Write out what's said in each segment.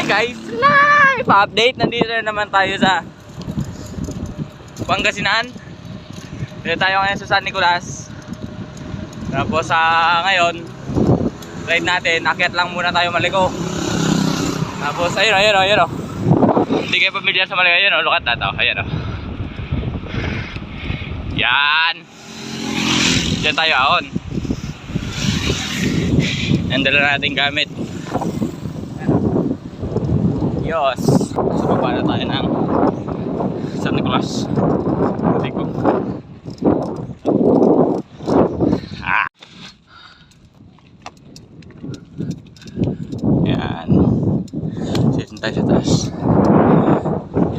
Ayan guys, live update. Nandito na naman tayo sa Pangasinan. Dito tayo ngayon sa San Nicolas. Tapos ngayon ride natin, akyat lang muna tayo Maliko. Tapos ayun o. Hindi kayo pamilyar sa Maliko. Ayun o, look at that o. Ayun o. Yan. Diyan tayo ahon. Nandala natin gamit. Yos. So pagpala tayo ng San Nicolas. Maliko. Yan. Sitin tayo sa taas.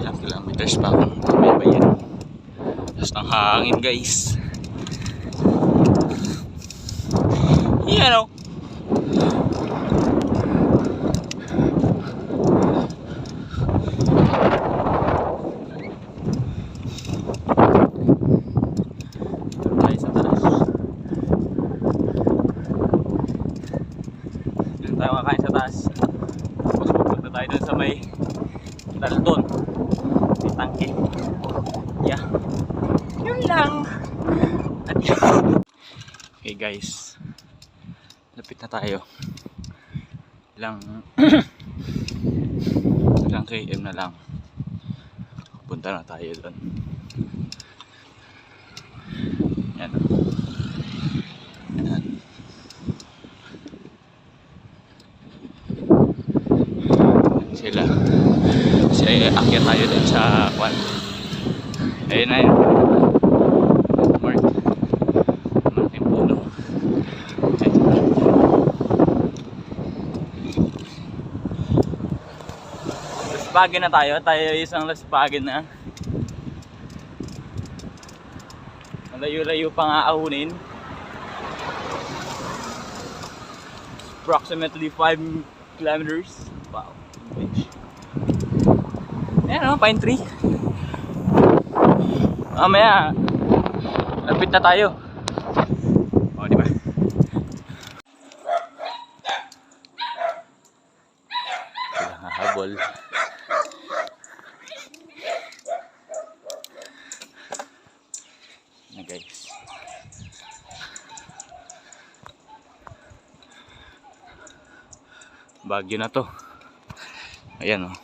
Ilang kilometers pa kung may bayan. Tapos ng hangin guys. Yan o. Tayo kakain sa taas. Tapos pupunta tayo dun sa may Dalton. May tangke. Yeah. Yun lang. At okay guys, lapit na tayo. Ilang km na lang. Punta na tayo dun. Yan. Yan. Sila. Kasi akyat tayo din sa kwan. Ayun na yun. Mark. Malaking puno. Laspagin na tayo. Tayo isang laspagin na. Malayo-layo pa nga ahunin. Approximately 5 kilometers. Wow. Ayan o, pine tree. Mamaya lapit na tayo. O, diba? Kailangan habol. Na guys. Bagyo na to. Ayan o.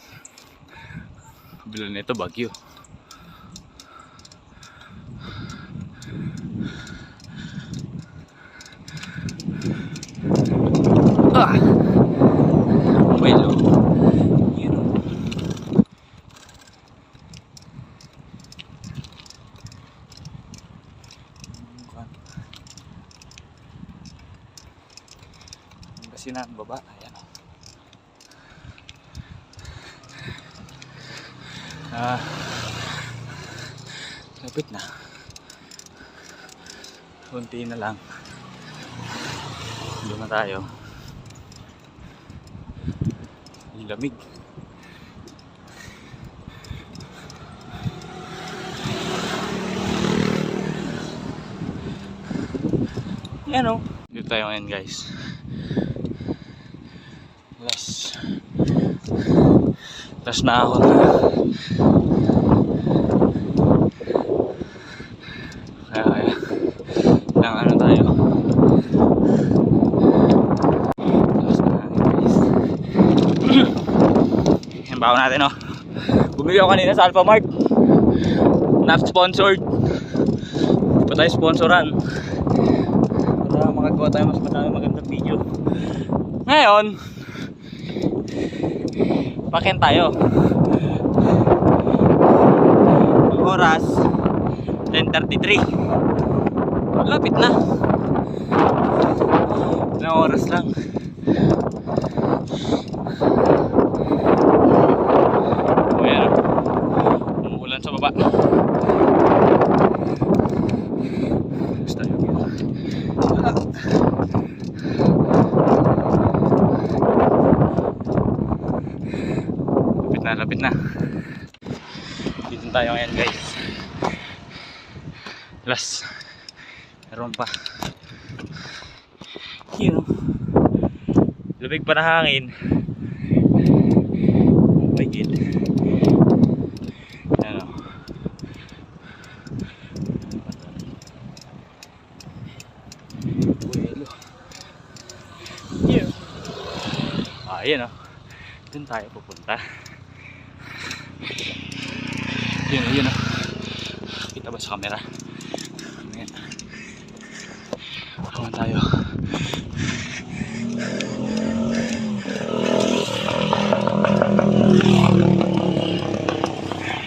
Kabila nito bagyo. Well, you know. Pangasinan baba. Ayan o. Lapit na. Kunti na lang. Doon na tayo. Ang lamig. Yan o. Dito tayo ngayon guys. Last na ako. Kaya lang ano tayo. Last na guys. Yan baon natin o. Bumili ako kanina sa Alphamart. Not sponsored. Pa tayo sponsoran. Para makagawa tayo mas marami magandang video. Ngayon pakin tayo. Ang oras 10:33. Lapit na. Ilang oras lang. Ayan. Umuulan sa baba. Basta yun. Lapit na. Dito tayo ngayon guys. Last. Meron pa. Yun. Lumig pa na hangin. Ayan o. Doon tayo pupunta. Yun o. Kita ba sa camera? Ayan. Kawan tayo.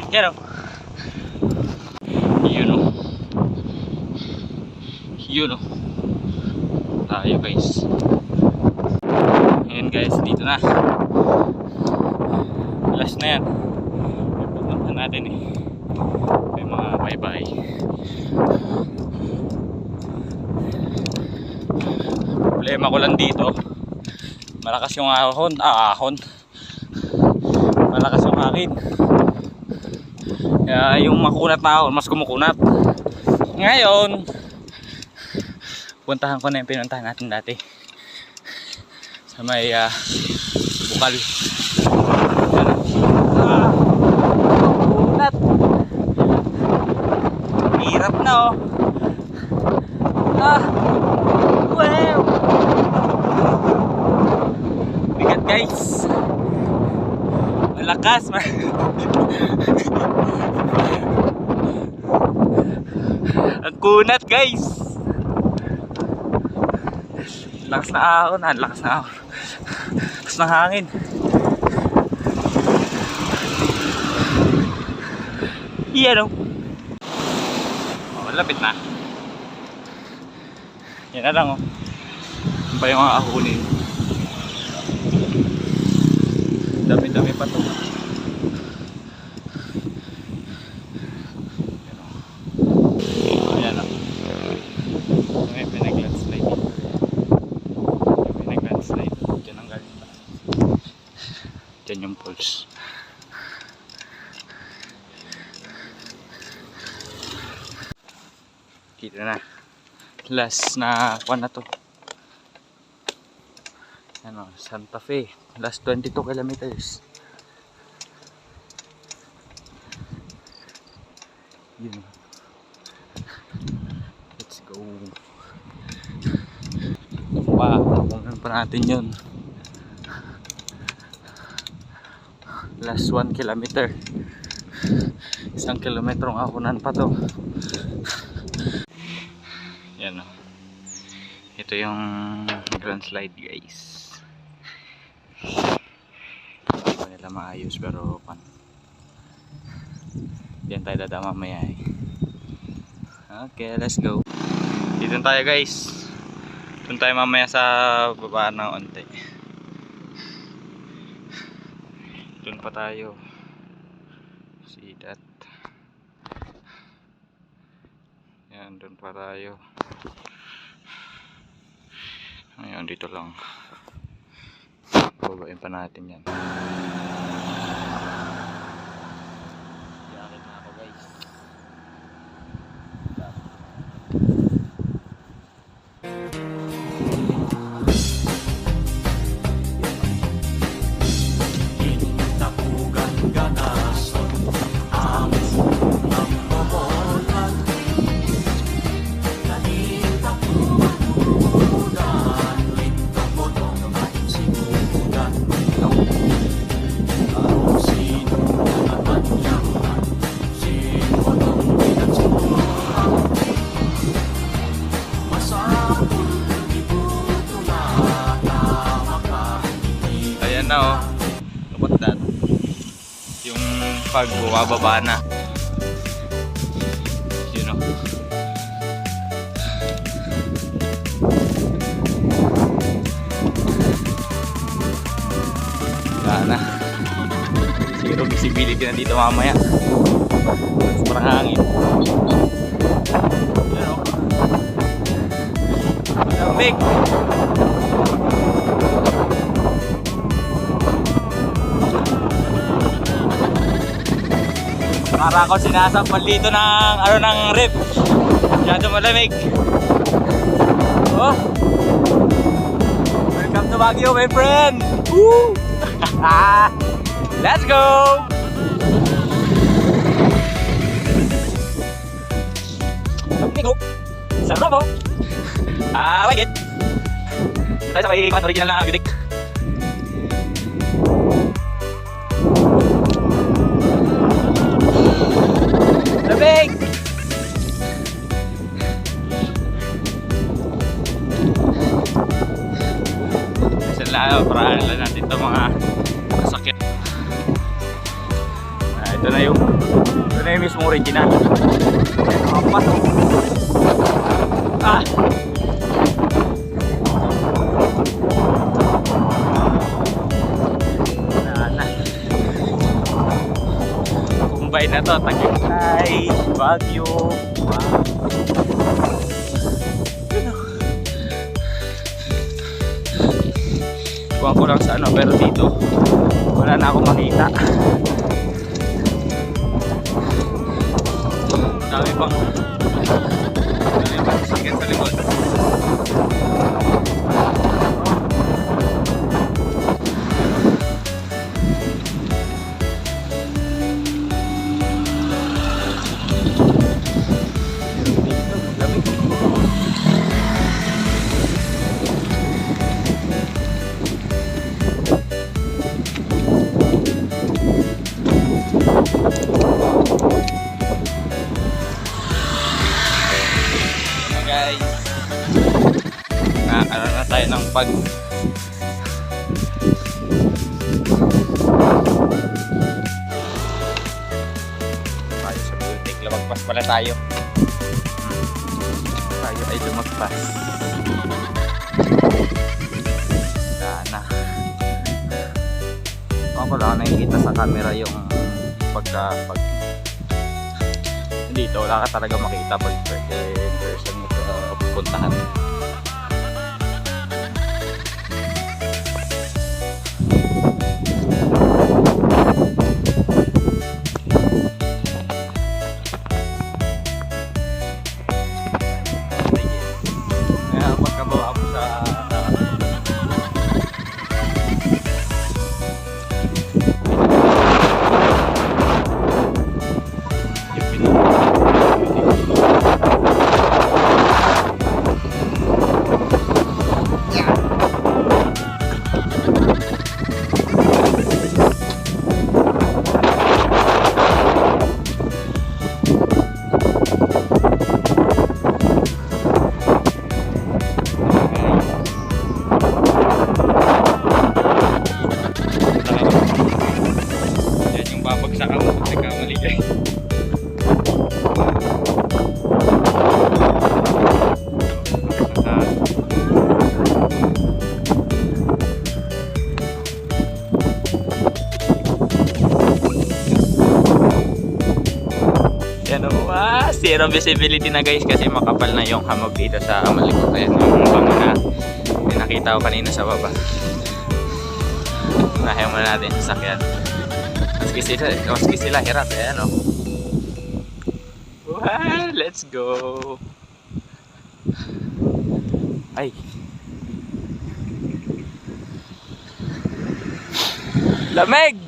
Yan o. Yun o. Tayo guys. Ayan guys, dito na. Last na yan. Pupunta natin eh. May mga bye-bye. Problema ko lang dito, malakas yung ahon. Malakas yung hangin. Kaya yung makunat na ahon, mas kumukunat. Ngayon, puntahan ko na yung pinuntahan natin dati. Sa may bukal. Kunat. Hirap na oh. Wow. Bigat guys. Malakas man. Ang kunat guys. Lakas na ahon. Lakas na ahon. Lakas ng hangin. Yan o. Lapit na. Yan na lang o. Ano ba yung mga ahunin? Dami-dami pa ito. Ayan o. May pinag-landslide dito. May pinag-landslide. Diyan ang galing pa. Diyan yung pulse. Kita na. Last na kuwan na to. Ano, Santa Fe. Last 22 kilometers. Yun. Let's go. Wow, kunan pa natin yun. Last 1 kilometer. 1 kilometrong akunan pa to. Yan o. Ito yung grand slide guys. Hindi pa nila maayos pero pan. Diyan tayo dadama mamaya eh. Okay, let's go. Dito tayo guys. Doon tayo mamaya sa baba ng onte. Doon pa tayo. See that. Yan, doon pa tayo. Ayun, dito lang. Babain pa natin yan. Yakit na ako guys. Ayan na oh. Look at that. Yung pag bumababa na. You know. Wala na. Zero visibility na dito mamaya. Sobrang hangin. You know. Malamig. Para ako sinasakpan dito ng ano ng rip. Masyado malamig. Oh. Welcome to Baguio, my friend. Woo! Let's go. Amigo. Sarap mo. Like it. Tayo sa may original na bidik. sasakyan. Ito na yung mismong original. Ah! Kumbay na to, Tagaytay, Baguio. Wow. Kuha ko lang sa ano, pero dito wala na akong makita. Dami pang sakyan sa likod. Guys, nakakaroon na tayo ng tayo sa butik. Lumagpas pala tayo. Tayo ay lumagpas. Sana ako lang nakikita sa camera yung pag dito wala ka talaga makita pag person mo pupuntahan. Kaya pagkabawa mo sa babagsak ako kung nagkamali kayo. Yan o, zero visibility na guys kasi makapal na yung hamog dito sa malikot. Ayan yung bango na nakita ko kanina sa baba. Unahin muna natin sa sakyan. Maski sila hirap, ayan o. Wow, let's go. Ay. Lamig!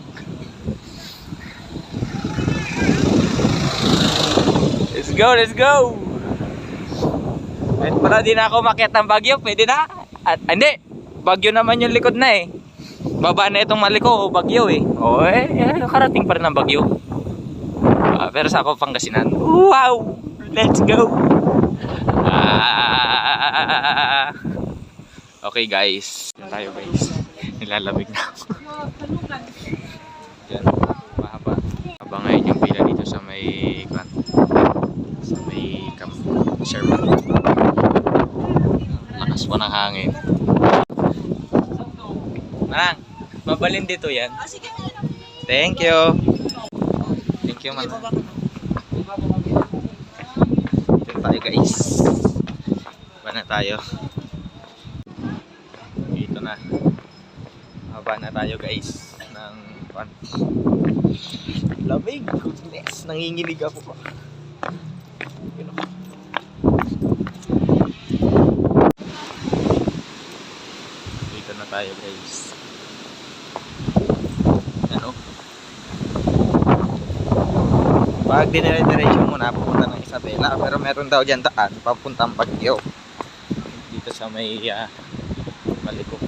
Let's go, let's go! Kahit pala di na ako makiat ng Baguio, pwede na. At hindi, Baguio naman yung likod na eh. Baba na itong Maliko o Baguio eh. O karating pa rin ng Baguio. Pero sa ako Pangasinan. Wow! Let's go! Okay guys. Yan tayo guys. Nilalamig na ako. Yan. Mahaba. Haba ngayon yung pila dito sa may Camp Sherman. Lakas pa ng hangin. Manang, mabalin dito yan. Thank you. Thank you, Manang. Dito tayo guys. Haba na tayo. Dito na. Haba na tayo guys. Ng lamig. Goodness. Nanginginig ako pa. Dito na tayo guys. Ano? Pag dinire-diretso muna pupunta ng Isabela, pero meron daw diyan daan papuntang Baguio. Dito sa may Maliko.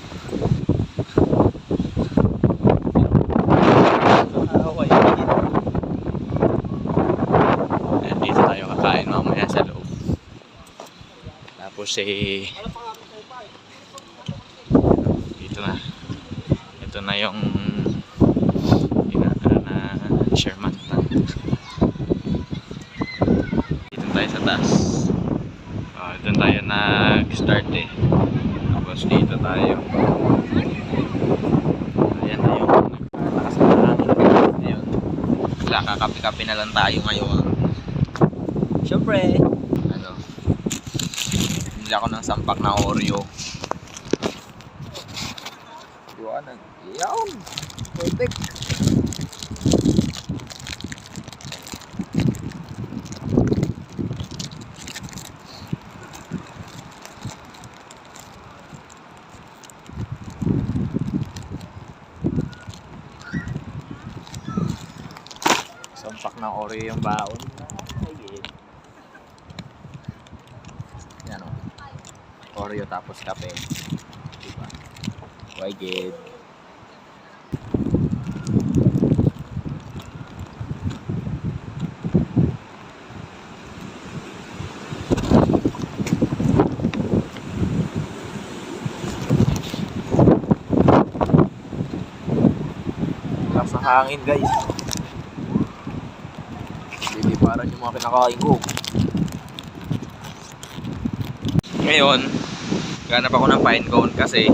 Dito tayo kakain mamaya sa loob. Tapos dito na. Ito na yung Sherman Tank. Dito tayo sa taas. Doon tayo nag-start eh. Tapos dito tayo. Ayan na yung nakasama. Ayun. Kakapi-kapi na lang tayo ngayon. Siyempre, bumili ako ng sampak na Oreo. Iwanan. Yan. Perfect. Sampak ng Oreo yung baon. Yan o. Oreo tapos kape. Diba? Why good? Lakas ng hangin guys. Hindi parang yung mga kinakain ko. Ngayon, ganap ako ng pine cone kasi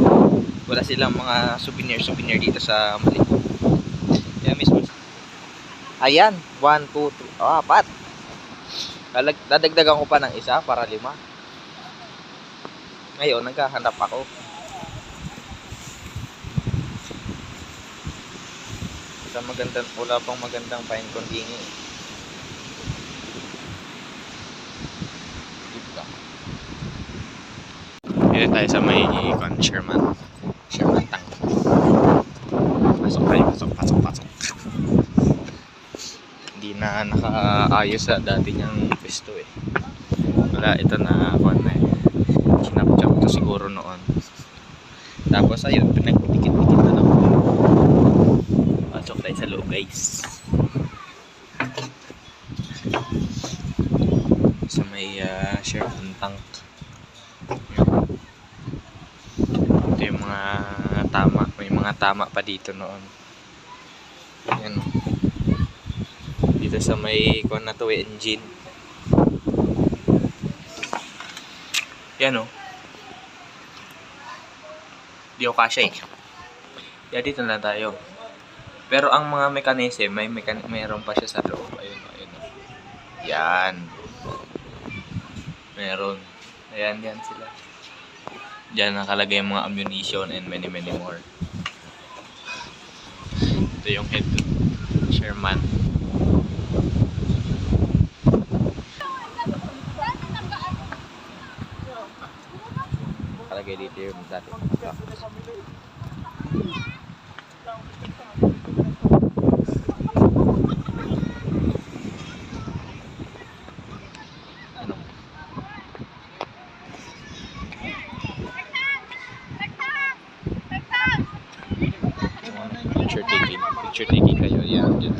wala silang mga souvenir dito sa Maliko. Kaya mismo. Ayan, 1, 2, 3, 4. Dadagdagan ko pa ng isa para 5. Ngayon, naghahanap ako. Wala pang magandang pine cone dingi. Dito tayo sa may Sherman Tank. Pasok tayo, pasok. Hindi na nakaayos sa dati niyang pwesto eh. Wala, ito na sinapchap to siguro noon. Tapos ayun, pinagdikit-dikit na lang. Pasok tayo sa loob guys. Sa may Sherman Tank. Ito yung mga tama. May mga tama pa dito noon. Yan. Dito sa may engine. Yan o. Di ako kasya eh. Kaya dito na tayo. Pero ang mga mechanism, mayroon pa siya sa loob. Ayun. Yan. Meron. Ayan sila. Diyan nakalagay yung mga ammunition and many more. Ito yung head Sherman. Nakalagay dito yung dati. Picture taking kayo yan dyan.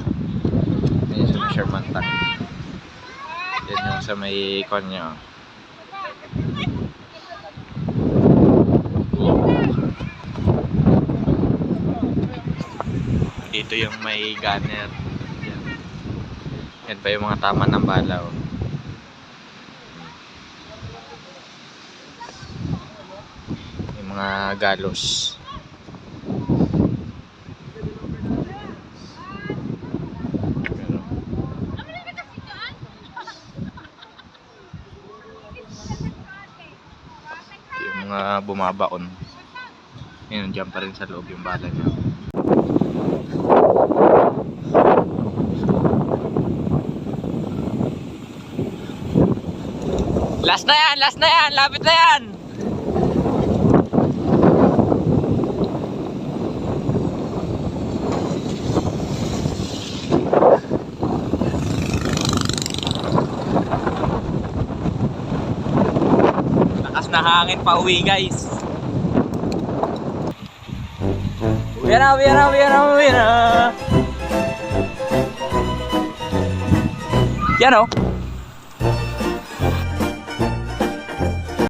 Yan sa Sherman Tank. Yan yung sa may kanya. Dito yung may gunner. Yan pa yung mga tama ng bala. Yung mga galos. Mga bumabaon. Yun, dyan pa rin sa loob yung bala niya. Last na yan! Lapit na yan! Na hangin pa uwi guys. Uwi na. Yan o.